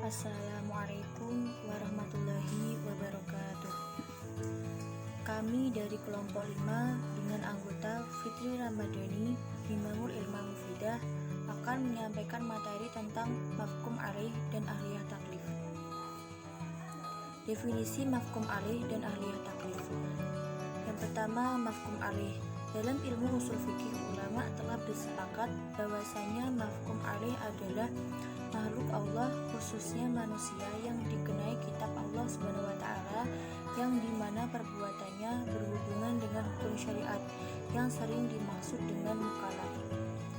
Assalamualaikum warahmatullahi wabarakatuh. Kami dari kelompok 5 dengan anggota Fitri Ramadhani Himamul Ilma Mufidah akan menyampaikan materi tentang mafhum alih dan ahliyah taklif. Definisi mafhum alih dan ahliyah taklif. Yang pertama, mafhum alih. Dalam ilmu usul fikih, ulama telah bersepakat bahwasanya mafhum alih adalah makhluk Allah, khususnya manusia yang dikenai kitab Allah SWT, yang dimana perbuatannya berhubungan dengan hukum syariat yang sering dimaksud dengan mukallaf.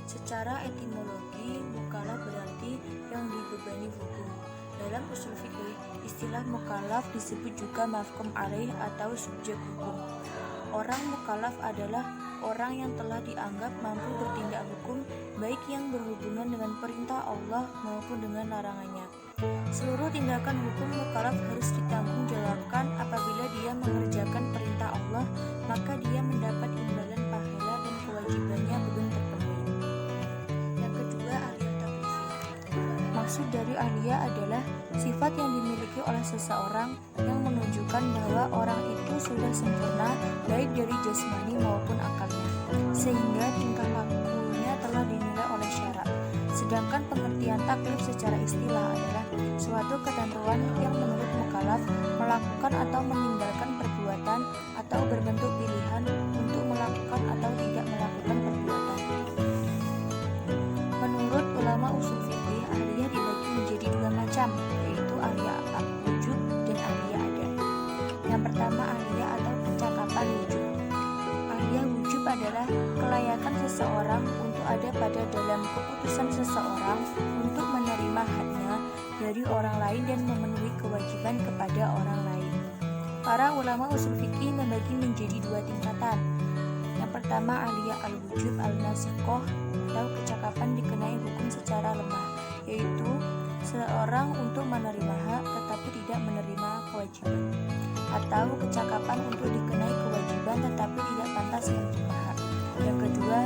Secara etimologi, mukallaf berarti yang dibebani hukum. Dalam usul fikih, istilah mukallaf disebut juga mafhum alih atau subjek hukum. Orang mukallaf adalah orang yang telah dianggap mampu bertindak hukum, baik yang berhubungan dengan perintah Allah maupun dengan larangannya. Seluruh tindakan hukum mukallaf harus ditanggungjawabkan. Apabila dia mengerjakan perintah Allah, maka dia mendapat imbalan pahala dan kewajibannya belum terpenuhi. Yang kedua, ahliyah taklif. Maksud dari ahliyah adalah sifat yang dimiliki oleh seseorang yang menunjukkan bahwa orang itu sudah sempurna baik dari jasmani maupun akalnya, sehingga tingkah lakunya telah dinilai oleh syarak. Sedangkan pengertian taklif secara istilah adalah suatu ketentuan yang menurut mukallaf melakukan atau meninggalkan perbuatan atau berbentuk pilihan untuk melakukan atau tidak melakukan perbuatan. Menurut ulama usul fikih, ahliyah dibagi menjadi dua macam, yaitu ahliyah wujub dan ahliyah ada. Yang pertama, ahliyah atau kecakapan wujub. Ahliyah wujub adalah kelayakan seseorang untuk ada pada dalam keputusan seseorang untuk menerima haknya dari orang lain dan memenuhi kewajiban kepada orang lain. Para ulama usul fikih membagi menjadi dua tingkatan. Yang pertama, ahliyah al-wujub al-nasiqoh atau kecakapan dikenai hukum secara lemah, yaitu seorang untuk menerima hak tetapi tidak menerima kewajiban, atau kecakapan untuk dikenai kewajiban tetapi tidak pantas menerima hak. Yang kedua,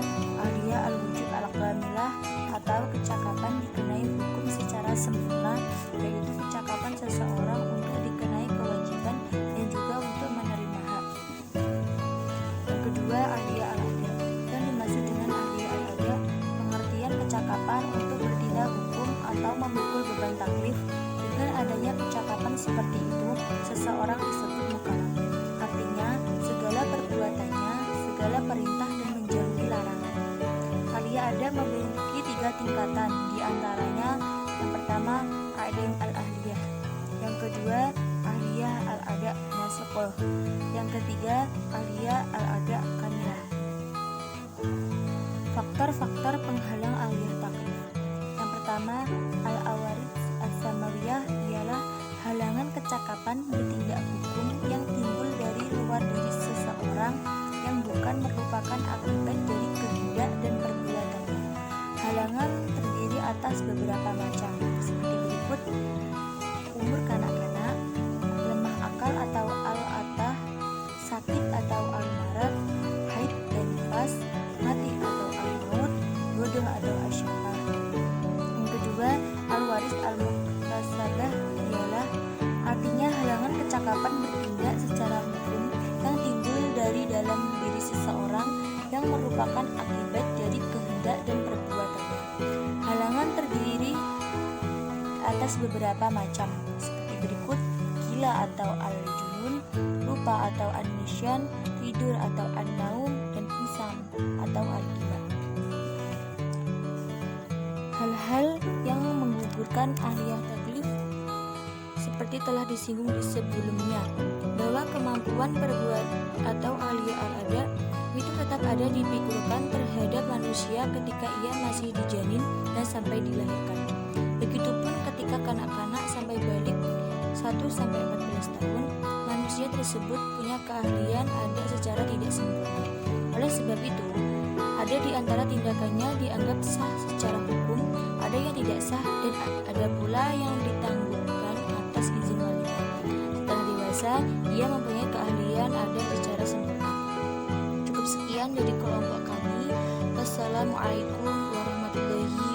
ahliyah al-wujub al-kamilah atau kecakapan dikenai hukum secara sempurna, yaitu kecakapan seseorang untuk dikenai kewajiban dan juga untuk menerima hak. Yang kedua, ahliyah al-ada. Dan dimaksud dengan ahliyah al-ada pengertian kecakapan untuk bertindak hukum atau memikul beban taklif. Dengan adanya kecakapan seperti itu, seseorang disebut mukallaf. Artinya, segala perbuatannya, segala perintah dan menjauhi larangan. Ahliyah ada memiliki 3 tingkatan, di antaranya yang pertama, alim al-ahliyah. Yang kedua, ahliyah al-ada nasiqoh. Yang ketiga, ahliyah al-ada kamilah. Faktor-faktor penghalang ahliyah taklif. Yang pertama, al-awarid as-samawiyah ialah halangan kecakapan bertindak hukum yang timbul dari luar diri seseorang yang bukan merupakan akibat dari kehendak dan perbuatannya. Halangan terdiri atas beberapa macam, seperti berikut: umur kanak-kanak, lemah akal atau al-atah, sakit atau al-marad, haid dan nifas, mati atau al-maut, bodoh atau asyafah. Yang kedua, al-waris al-muktasabah ialah artinya halangan kecakapan bertindak secara hukum yang timbul dari dalam diri seseorang yang merupakan akibat dari kehendak dan perbuatannya. Halangan terdiri atas beberapa macam, seperti berikut: gila atau al-junun, lupa atau an-nisyan, tidur atau an-naum, dan pingsan atau al-gila. Hal-hal yang menggugurkan ahliyah taklif seperti telah disinggung di sebelumnya, bahwa kemampuan berbuat atau ahliyah al-ada itu tetap ada dipikulkan terhadap manusia ketika ia masih dijanin dan sampai dilahirkan. Begitupun ketika kanak-kanak sampai balik 1-14 tahun, manusia tersebut punya keahlian ada secara tidak sempurna. Oleh sebab itu, ada di antara tindakannya dianggap sah secara hukum, ada yang tidak sah, dan ada pula yang ditanggungkan atas izin walinya. Setelah dewasa, ia mempunyai keahlian ada secara sempurna. Cukup sekian dari kelompok kami. Wassalamualaikum warahmatullahi